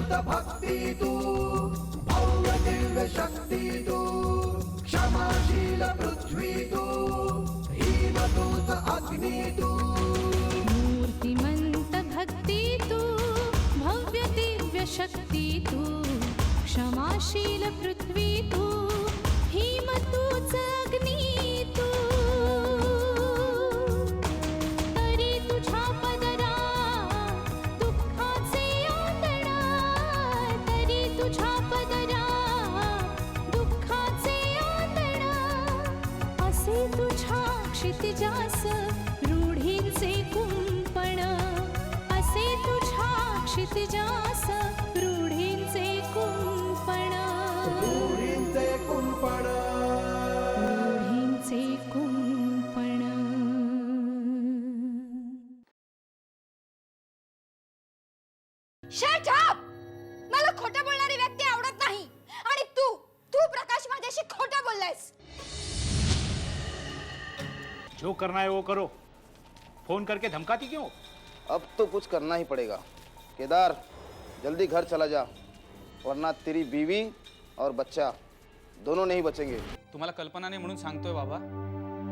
धीमत भक्ती तू भव्य दिव्य शक्ती तू क्षमाशील पृथ्वी तू हिमदूत अग्नी तू मूर्तिमंत भक्ती तू भव्य दिव्य शक्ती तू क्षमाशील पृथ्वी तू हिमतूच अग्नी तू तरी तुझ्या पदरा दुःखाचे आंदणा तरी तुझ्या पदरा दुःखाचे आंदणा असे तुझ्या क्षितिजास रूढींचे कुंपण असे तुझ्या क्षितिजास रूढींचे कुंपण रूढींचे कुंपण रूढींचे कुंपण. Shut up! मला खोटं बोलणारी व्यक्ती आवडत नाही आणि तू प्रकाश माझ्याशी खोटं बोललायस. जो करना है वो करो. फोन करके धमकाती क्यों? अब तो कुछ करना ही पड़ेगा. केदार, जल्दी घर चला जा, वरना तेरी बीवी और बच्चा दोनों नहीं बचेंगे. तुम्हाला कल्पना नाही म्हणून सांगतोय बाबा.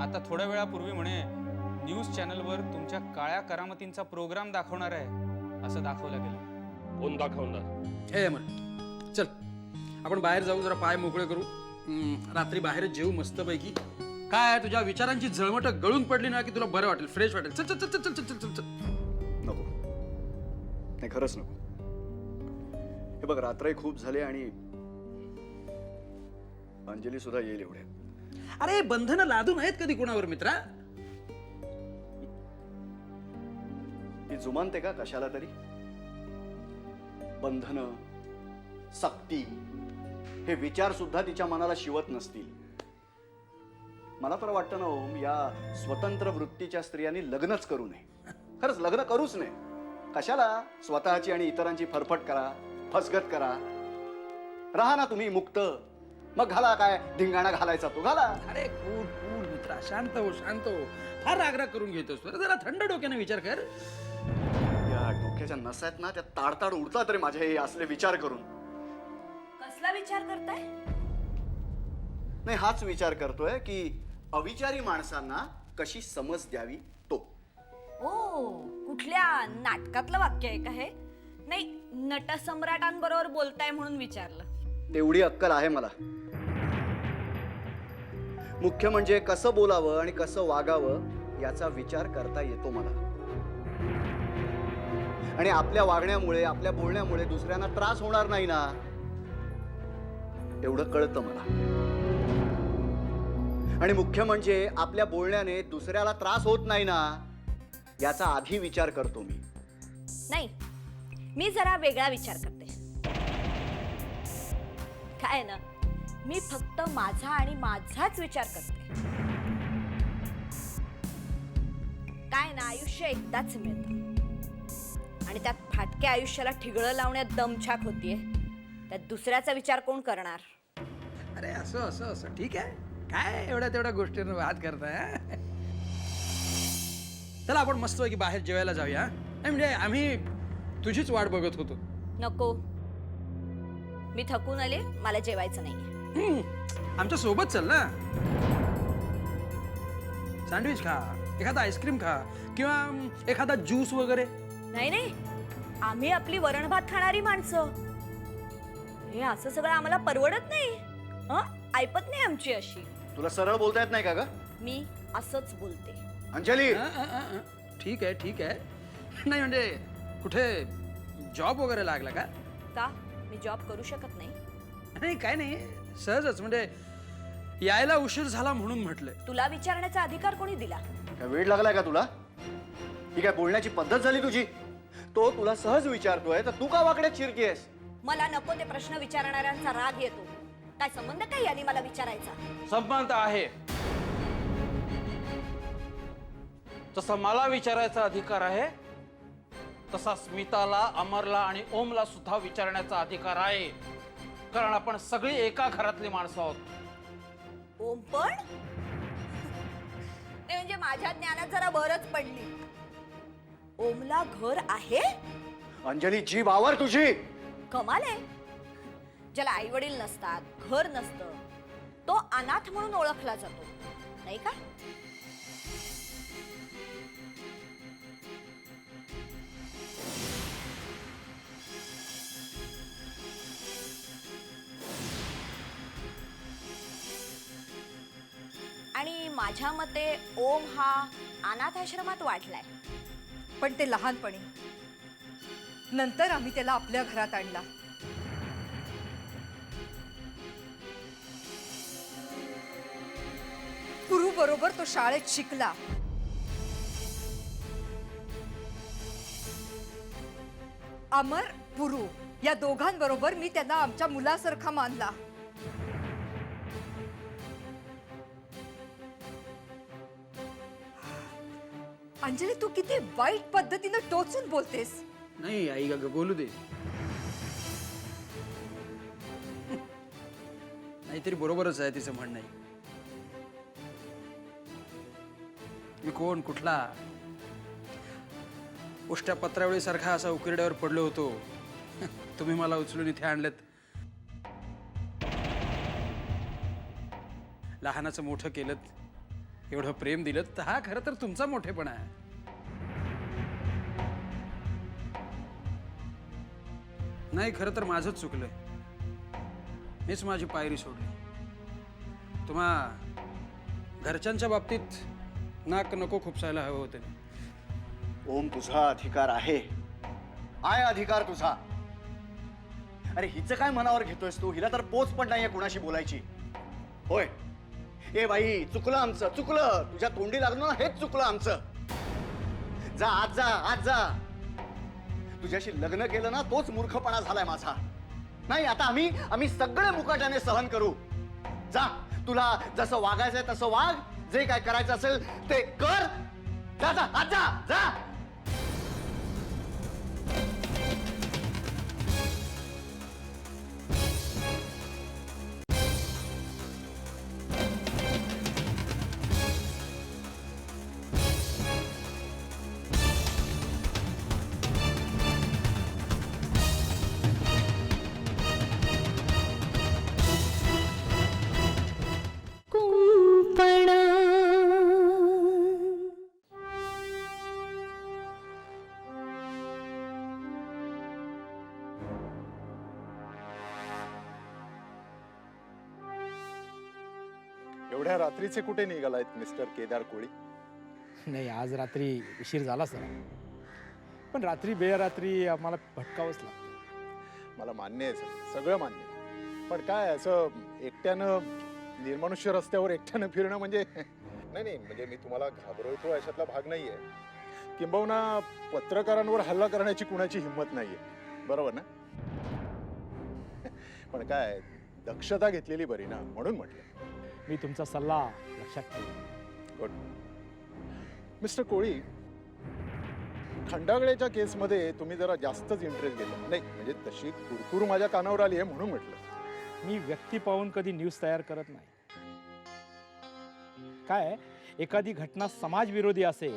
आता थोड्या वेळापूर्वी म्हणे न्यूज चॅनलवर तुमच्या काळ्या करामतींचा प्रोग्राम दाखवणार आहे असं दाखवलं गेलं. कोण दाखवणार? हे अमर, चल आपण बाहेर जाऊ, जरा पाय मोकळे करू. रात्री बाहेर जेऊ मस्तपैकी. काय तुझ्या विचारांची झळमट गळून पडली ना की तुला बरं वाटेल, फ्रेश वाटेल. चल चल चल चल चल चल चल. नको, नाही खरंच नको. हे बघ, रात्रही खूप झाले आणि अंजली सुद्धा येईल एवढे. अरे बंधनं लादू नयेत कधी कोणावर मित्रा. ती जुमानते का कशाला तरी? बंधनं, सक्ती हे विचार सुद्धा तिच्या मनाला शिवत नसतील. मला तर वाटतं ना ओम, या स्वतंत्र वृत्तीच्या स्त्रियांनी लग्नच करू नये. खरंच लग्न करूच नये. कशाला स्वतःची आणि इतरांची फरफट करा, फसगत करा. राहा ना तुम्ही मुक्त. मग घाला काय धिंगाणा घालायचा तो घाला. अरे कूल कूल मित्रा, शांत हो शांत हो. फार आग्रह करून घेतोस. जरा थंड डोक्याने विचार कर. या डोक्याच्या नसा आहेत ना, त्या ताडताड उडतात रे माझे हे असले विचार करून. कसला विचार करताय? नाही, हाच विचार करतोय की अविचारी माणसांना कशी समज द्यावी तो. ओ, कुठल्या नाटकातलं वाक्य आहे का हे? नाही, नटसम्राटांबरोबर बोलताय म्हणून विचारलं. तेवढी अक्कल आहे मला. मुख्य म्हणजे कसं बोलावं आणि कसं वागावं याचा विचार करता येतो मला. आणि आपल्या वागण्यामुळे, आपल्या बोलण्यामुळे दुसऱ्यांना त्रास होणार नाही ना, एवढं कळतं मला. आणि मुख्य म्हणजे आपल्या बोलण्याने दुसऱ्याला त्रास होत नाही ना, याचा आधी विचार करतो मी. नाही, मी जरा वेगळा विचार करते. काय ना, मी फक्त माझा आणि माझाच विचार करते. काय ना, आयुष्य एकदाच मिळतं आणि त्यात फाटक्या आयुष्याला ठिगळं लावण्यात दमछाक होतीये. त्यात दुसऱ्याचा विचार कोण करणार? अरे असं असं असं ठीक आहे. काय एवढ्या तेवढ्या गोष्टींवर वाद करताय? चला आपण मस्त की बाहेर जेवायला जाऊया. म्हणजे आम्ही तुझीच वाट बघत होतो. नको, मी थकून आले, मला जेवायचं नाहीये. आमच्या सोबत चल ना. सँडविच खा, एखादा आईस्क्रीम खा किंवा एखादा ज्यूस वगैरे. नाही नाही, आम्ही आपली वरण भात खाणारी माणसं. हे असं सगळं आम्हाला परवडत नाही. ऐपत नाही आमची अशी. तुला सरळ बोलता येत नाही का ग? मी असंच बोलते. अंजली, ठीक आहे ठीक आहे. नाही म्हणजे कुठे जॉब वगैरे लागला का? का मी जॉब करू शकत नाही? नाही काय नाही, सहजच म्हणजे यायला उशीर झाला म्हणून म्हटलंय. तुला विचारण्याचा अधिकार कोणी दिला? काय वेळ लागलाय का तुला? ही काय बोलण्याची पद्धत झाली तुझी? तो तुला सहज विचारतोय तर तू का वाकड्यात शिरतीयस? मला नको ते प्रश्न विचारणाऱ्यांचा राग येतो. काय संबंध काय याने मला विचारायचा? संबंध आहे. जसा मला विचारायचा अधिकार आहे तसा स्मिताला, अमरला आणि ओमला सुद्धा विचारण्याचा अधिकार आहे. कारण आपण सगळी एका घरातली माणसं आहोत. ओम पण ते म्हणजे माझ्या ज्ञानात जरा भरच पडली. ओमला घर आहे? अंजली, जीभ आवर तुझी. कमाल आहे. ज्याला आई वडील नसतात, घर नसतं, तो अनाथ म्हणून ओळखला जातो, नाही का? आणि माझ्या मते ओम हा अनाथ आश्रमात वाढलाय. पण ते लहानपणी, नंतर आम्ही त्याला आपल्या घरात आणला. पुरू बरोबर तो शाळेत शिकला. अमर, पुरू या दोघांबरोबर मी त्यांना आमच्या मुलासारखा मानला. अंजली, तू किती वाईट पद्धतीने टोचून बोलतेस. नाही आई ग बोलू दे. नाहीतरी बरोबरच आहे तिचं म्हणणं. मी कोण, कुठला उष्ट्या पत्रावळीसारखा असा उकिरड्यावर पडलो होतो. तुम्ही मला उचलून इथे आणलेत. लहानाचं मोठं केलं, एवढं प्रेम दिलं, तर हा खरं तर तुमचा मोठेपणा आहे. नाही, खरं तर माझंच चुकलंय. मीच माझी पायरी सोडली. तुम्हा घरच्यांच्या बाबतीत नाक नको खुपसायला हवं होते. ओम, तुझा अधिकार आहे अधिकार तुझा. अरे हिचं काय मनावर घेतोयस तू? हिला तर पोच पण नाहीये कुणाशी बोलायची. होय, ए बाई, चुकलं आमचं, चुकलं. तुझ्या तोंडी लागलो ना, हेच चुकलं आमचं. जा आज, जा आज, जा. तुझ्याशी लग्न केलं ना, तोच मूर्खपणा झालाय माझा. नाही, आता आम्ही सगळे मुकाट्याने सहन करू. जा, तुला जसं वागायचंय तसं वाग. जे काय करायचं असेल ते कर. जा जा आज, जा जा. कुंपण. एवढ्या रात्रीचे कुठे निघालायत मिस्टर केदार कोळी? नाही, आज रात्री उशीर झाला सर, पण रात्री बेरात्री आम्हाला भटकावंच लागतं. मला मान्य आहे सगळं मान्य आहे. पण काय असं एकट्यानं निर्मनुष्य रस्त्यावर एकट्यानं फिरणं म्हणजे नाही म्हणजे मी तुम्हाला घाबरवतो अशातला भाग नाहीये. किंबहुना पत्रकारांवर हल्ला करण्याची कुणाची हिंमत नाहीये, बरोबर ना? पण काय दक्षता घेतलेली बरी ना, म्हणून म्हटलं. मी तुमचा सल्ला लक्षात ठेवेन. गुड. मिस्टर कोळी, खंडागळेच्या केसमध्ये तुम्ही जरा जास्तच इंटरेस्ट घेतला. नाही म्हणजे तशी कुरकुर माझ्या कानावर आली आहे म्हणून म्हटलं. मी व्यक्ती पाहून कधी न्यूज तयार करत नाही. काय, एखादी घटना समाजविरोधी असेल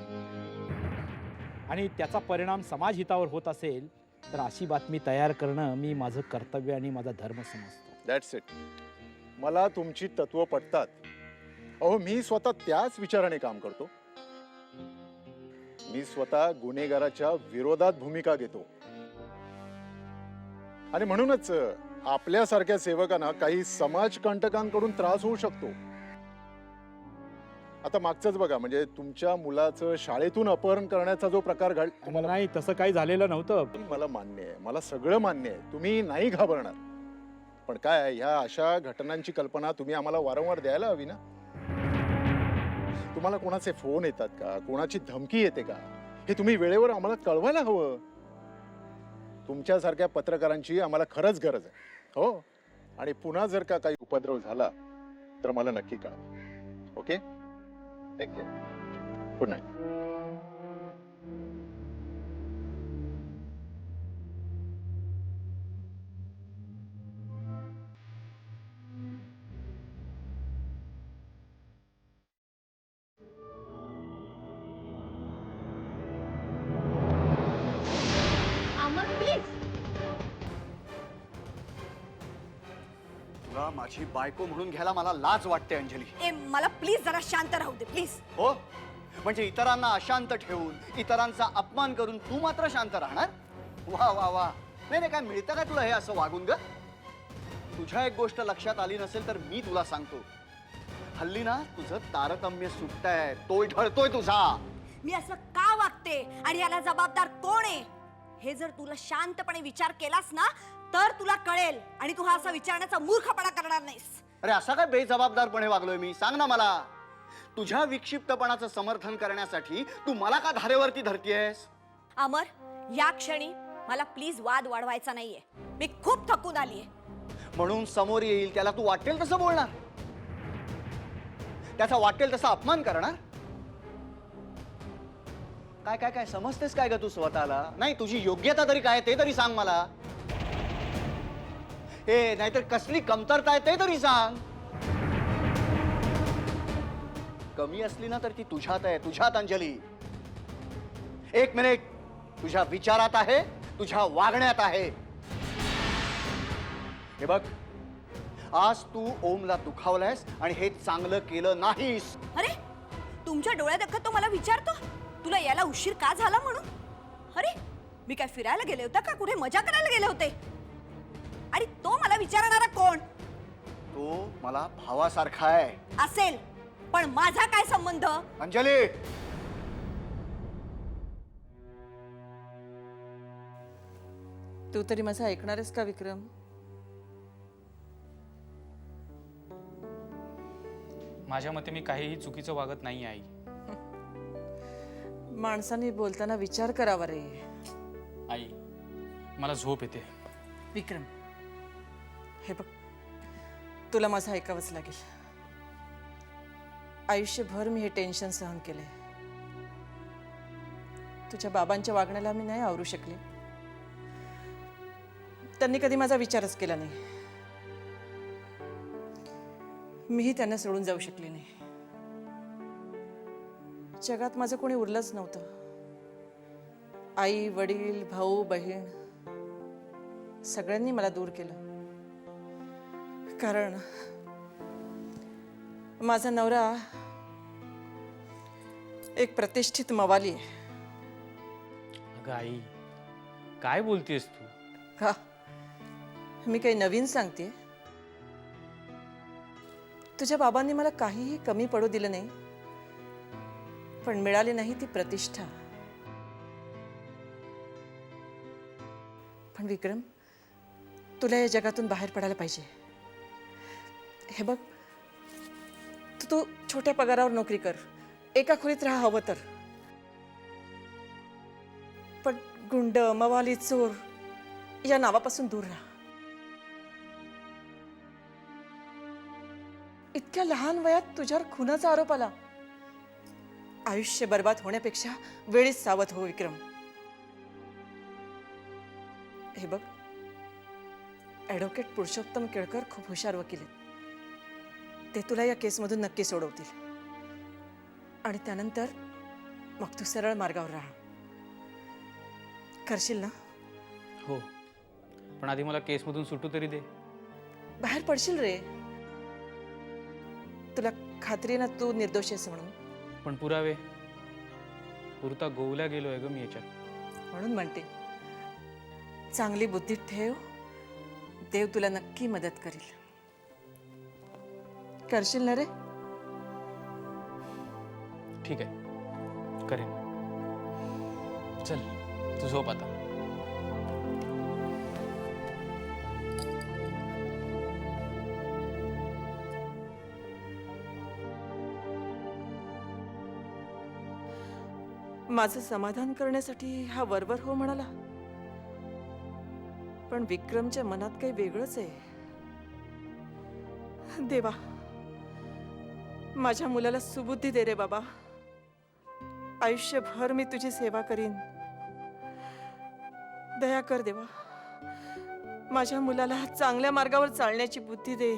आणि त्याचा परिणाम समाजहितावर होत असेल तर अशी बातमी तयार करणं मी माझं कर्तव्य आणि माझा धर्म समजतो. That's it. मला तुमची तत्व पटतात. अहो, मी स्वतः त्याच विचाराने काम करतो. मी स्वतः गुन्हेगाराच्या विरोधात भूमिका घेतो आणि म्हणूनच आपल्यासारख्या सेवकांना काही समाजकंटकांकडून त्रास होऊ शकतो. आता मागचंच बघा, म्हणजे तुमच्या मुलाचं शाळेतून अपहरण करण्याचा जो प्रकार तुम्हाला नाही, तसं काही झालेलं नव्हतं. मला मान्य आहे, मला सगळं मान्य आहे. तुम्ही नाही घाबरणार. पण काय, ह्या अशा घटनांची कल्पना तुम्ही आम्हाला वारंवार द्यायला हवी ना. तुम्हाला कोणाचे फोन येतात का, कोणाची धमकी येते का, हे तुम्ही वेळेवर आम्हाला कळवायला हवं. तुमच्यासारख्या पत्रकारांची आम्हाला खरंच गरज आहे. हो, आणि पुन्हा जर का काही उपद्रव झाला तर मला नक्की कळवा. Okay, take care. Good night. तुला माझी बायको म्हणून घ्यायला मला लाज वाटते अंजली. ए मला प्लीज जरा शांत राहू दे प्लीज. हो, म्हणजे इतरांना अशांत ठेवून इतरांचा अपमान करून तू मात्र शांत राहणार? वा वा वा. नाही नाही, काय मिळतं का तुला हे असं वागून ग? तुझ्या एक गोष्ट लक्षात आली नसेल तर मी तुला सांगतो. हल्ली ना तुझं तारतम्य सुटतंय, तोय ढळतोय तुझा. मी असं का वागते आणि याला जबाबदार कोण आहे हे जर तुला शांतपणे विचार केलास ना तर तुला कळेल आणि तू हा असा विचारण्याचा मूर्खपणा करणार नाहीस. अरे असा काय बेजबाबदारपणे वागलोय मी? सांग ना मला. तुझ्या विक्षिप्तपणाचं समर्थन करण्यासाठी तू मला का धारेवरती धरतीयस? अमर, या क्षणी मला प्लीज वाद वाढवायचा नाहीये. मी खूप थकून आलीये. म्हणून समोर येईल त्याला तू वाटेल तसं बोलणार, त्याचा वाटेल तसा अपमान करणार? काय काय काय समजतेस काय ग तू स्वतःला? नाही, तुझी योग्यता तरी काय ते तरी सांग मला. हे नाहीतर कसली कमतरता आहे ते तरी सांग. कमी असली ना तर ती तुझ्यात आहे, तुझ्यात अंजली. एक मिनिट, तुझ्या विचारात आहे, तुझ्या वागण्यात आहे. हे बघ, आज तू ओमला दुखावलंयस आणि हे चांगलं केलं नाहीस. अरे तुमच्या डोळ्यादेखत तो मला विचारतो तुला याला उशीर का झाला म्हणून. अरे मी काय फिरायला गेले होते का कुठे मजा करायला गेले होते आणि तो मला विचारणारा कोण? तो मला भावासारखा आहे. असेल, पण माझा काय संबंध? अंजली, तू तरी माझं ऐकणारच का विक्रम? माझ्या मते मी काहीही चुकीचं वागत नाही आई. माणसाने बोलताना विचार करावा रे. आई, मला झोप येते. विक्रम, हे बघ, तुला माझं ऐकावंच लागेल. आयुष्यभर मी हे टेन्शन सहन केलंय. तुझ्या बाबांच्या वागण्याला मी नाही आवरू शकले. त्यांनी कधी माझा विचारच केला नाही. मीही त्यांना सोडून जाऊ शकले नाही. जगात माझं कोणी उरलंच नव्हतं. आई, वडील, भाऊ, बहीण सगळ्यांनी मला दूर केलं. कारण माझा नवरा एक प्रतिष्ठित मवाली आहे. अगं आई, काय बोलतेस तू? का? मी काही नवीन सांगते? तुझ्या बाबांनी मला काहीही कमी पडू दिलं नाही, पण मिळाली नाही ती प्रतिष्ठा. पण विक्रम, तुला या जगातून बाहेर पडायला पाहिजे. हे बघ, तू छोट्या पगारावर नोकरी कर, एका खोलीत राहा हवं तर, पण गुंड, मवाली, चोर या नावापासून दूर राहा. इतक्या लहान वयात तुझ्यावर खुनाचा आरोप आला. आयुष्य बर्बाद होण्यापेक्षा वेळीच सावध हो विक्रम. हे बघ, ॲडव्होकेट पुरुषोत्तम केळकर खूप हुशार वकील आहेत. ते तुला या केसमधून नक्की सोडवतील आणि त्यानंतर मग तू सरळ मार्गावर राहा. करशील ना? हो, पण आधी मला केसमधून सुटू तरी दे. बाहेर पडशील रे. तुला खात्री ना तू निर्दोष आहेस म्हणून? पण पुरावे पुरता गोवल्या गेलोय ग मी याच्यात. म्हणून म्हणते, चांगली बुद्धी ठेव, देव तुला नक्की मदत करेल. करशील ना रे? ठीक आहे, करेन. चल, तू झोप आता. माझं समाधान करण्यासाठी हा वरवर हो म्हणाला, पण विक्रमच्या मनात काही वेगळंच आहे. देवा, माझ्या मुलाला सुबुद्धी दे रे बाबा. आयुष्यभर मी तुझी सेवा करीन. दया कर देवा. माझ्या मुलाला चांगल्या मार्गावर चालण्याची बुद्धी दे.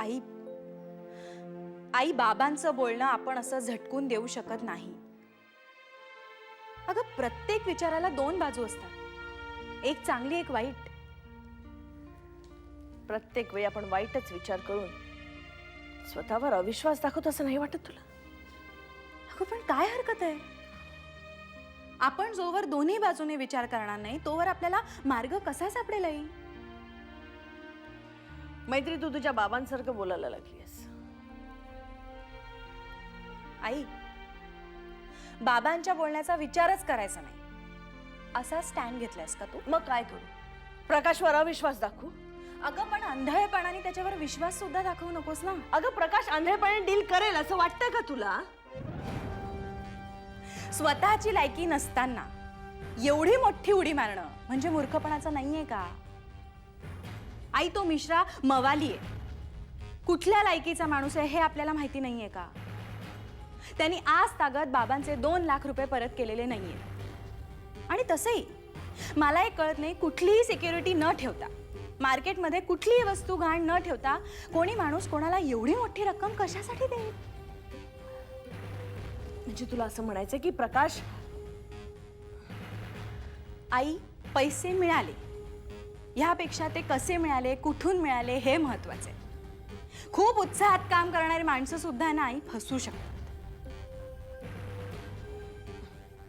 आई आई बाबांचं बोलणं आपण असं झटकून देऊ शकत नाही. अगं प्रत्येक विचाराला दोन बाजू असतात, एक चांगली एक वाईट. प्रत्येक वेळी आपण वाईटच विचार करून स्वतःवर अविश्वास दाखवत असं नाही वाटत तुला? अगं पण काय हरकत आहे? आपण जोवर दोन्ही बाजूने विचार करणार नाही तोवर आपल्याला मार्ग कसा सापडेल आई? मैत्री, तू तुझ्या बाबांसारखं बोलायला लागलीस. आई बाबांच्या बोलण्याचा विचारच करायचा नाही असा स्टँड घेतलायस का तू? मग काय करू? प्रकाशवर अविश्वास दाखवू? अगं पण आंधळेपणाने त्याच्यावर विश्वास सुद्धा दाखवू नकोस ना. अगं प्रकाश आंधळेपणे डील करेल असं वाटतंय का तुला? स्वतःची लायकी नसताना एवढी मोठी उडी मारणं म्हणजे मूर्खपणाचं नाहीये का? आई तो मिश्रा मवाली आहे, कुठल्या लायकीचा माणूस आहे हे आपल्याला माहिती नाहीये का? त्यांनी आज तागत बाबांचे 2 लाख रुपये परत केलेले नाहीये. आणि तसंही मला एक कळत नाही, कुठलीही सिक्युरिटी न ठेवता, मार्केटमध्ये कुठलीही वस्तू गहाण न ठेवता कोणी माणूस कोणाला एवढी मोठी रक्कम कशासाठी देईल? म्हणजे तुला असं म्हणायचं की प्रकाश? आई पैसे मिळाले ह्यापेक्षा ते कसे मिळाले, कुठून मिळाले हे महत्वाचे. खूप उत्साहात काम करणारी माणसं सुद्धा ना आई फसू शकतात.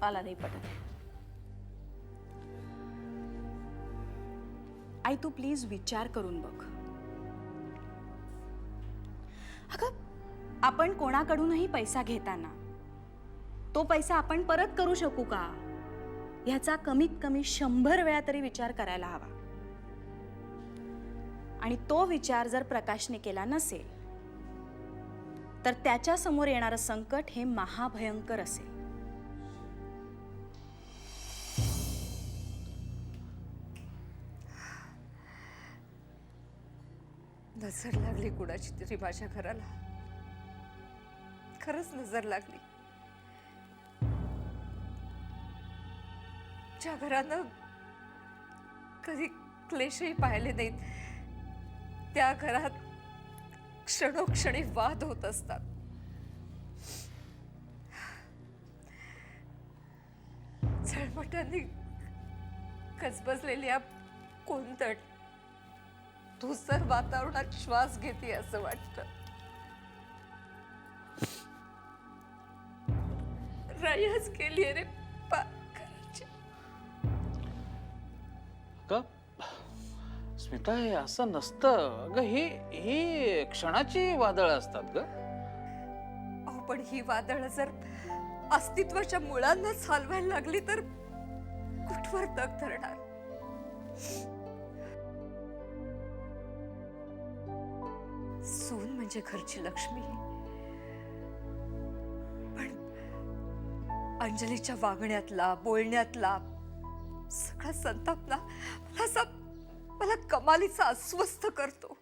मला नाही पटत. आई तू प्लीज विचार करून बघ. अगं आपण कोणाकडूनही पैसा घेताना तो पैसा आपण परत करू शकू का ह्याचा कमीत कमी 100 वेळा तरी विचार करायला हवा. आणि तो विचार जर प्रकाशने केला नसेल तर त्याच्या समोर येणारं संकट हे महाभयंकर असेल. नजर लागली कुणाची तरी माझ्या घराला. खरंच नजर लागली. ज्या घरानं कधी क्लेशही पाहिले नाहीत त्या घरात क्षणोक्षणी वाद होत असतात. झळमटांनी गजबजलेल्या कोंदट धुसर वातावरणात श्वास घेते असं वाटतं. रायाच केली रे घराची. का स्मिता, हे असं नसतं अगं. ही क्षणाची वादळ असतात ग. अहो पण ही वादळ जर अस्तित्वाच्या मुळांनाच हलवायला लागली तर कुठवर तग धरणार? सून म्हणजे घरची लक्ष्मी, पण अंजलीच्या वागण्यातला बोलण्यातला सगळा संताप ना मला कमालीचा अस्वस्थ करतो.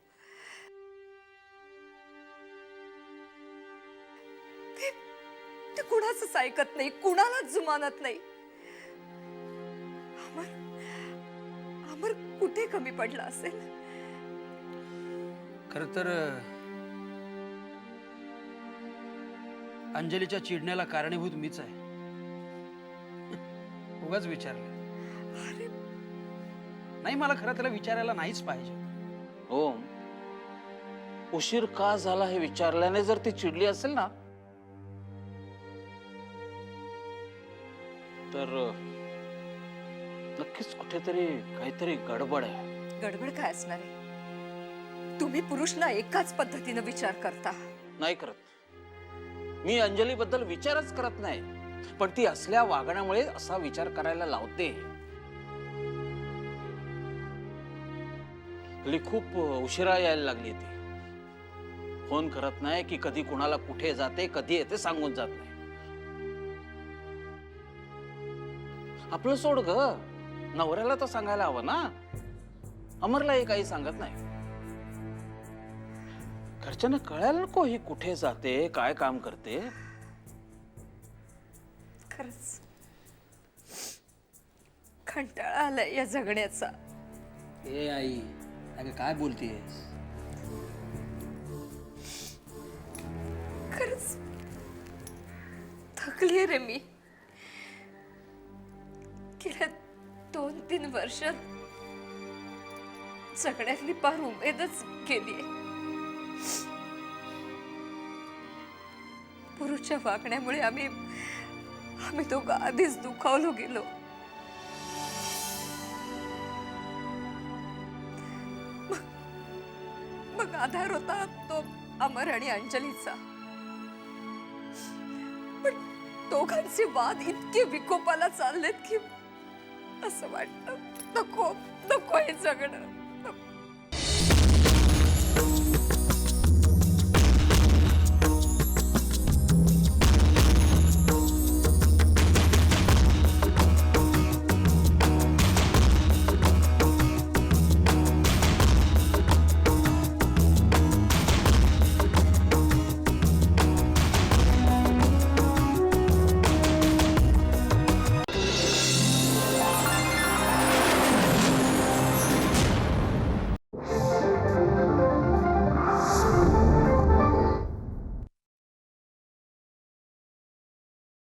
ते कुणाचंच ऐकत नाही, कुणालाच जुमानत नाही. अमर कुठे कमी पडला असेल? खर तर अंजलीच्या चिडण्याला कारणीभूत मीच आहे. उगाच विचारलं. नाही, मला खरं त्याला विचारायला नाहीच पाहिजे. ओम, उशीर का झाला हे विचारल्याने जर ती चिडली असेल ना तर नक्कीच कुठेतरी काहीतरी गडबड आहे. गडबड काय असणार आहे? तुम्ही पुरुष ना एकाच पद्धतीने विचार करता. नाही करत. मी अंजली बद्दल विचारच करत नाही, पण ती असल्या वागण्यामुळे असा विचार करायला लावते. हल्ली खूप उशिरा यायला लागली ती. फोन करत नाही की कधी कुणाला कुठे जाते कधी येते सांगून जात नाही. आपलं सोड ग, नवऱ्याला तर सांगायला हवं ना. अमरलाही काही सांगत नाही. घरच्यांना कळायला नको ही कुठे जाते काय काम करते. खरंच कंटाळा आलाय या जगण्याचा. ए आई, अगं काय बोलतेस? खरंच थकलीये रे मी. गेल्या 2-3 वर्षात जगण्यातली पार उमेदच गेलीये. पुरुषच्या वागण्यामुळे आम्ही दोघं आधीच दुखावलो गेलो. मग आधार होता तो अमर आणि अंजलीचा. पण दोघांचे वाद इतके विकोपाला चाललेत की असं वाटतं नको नको हे जगणं.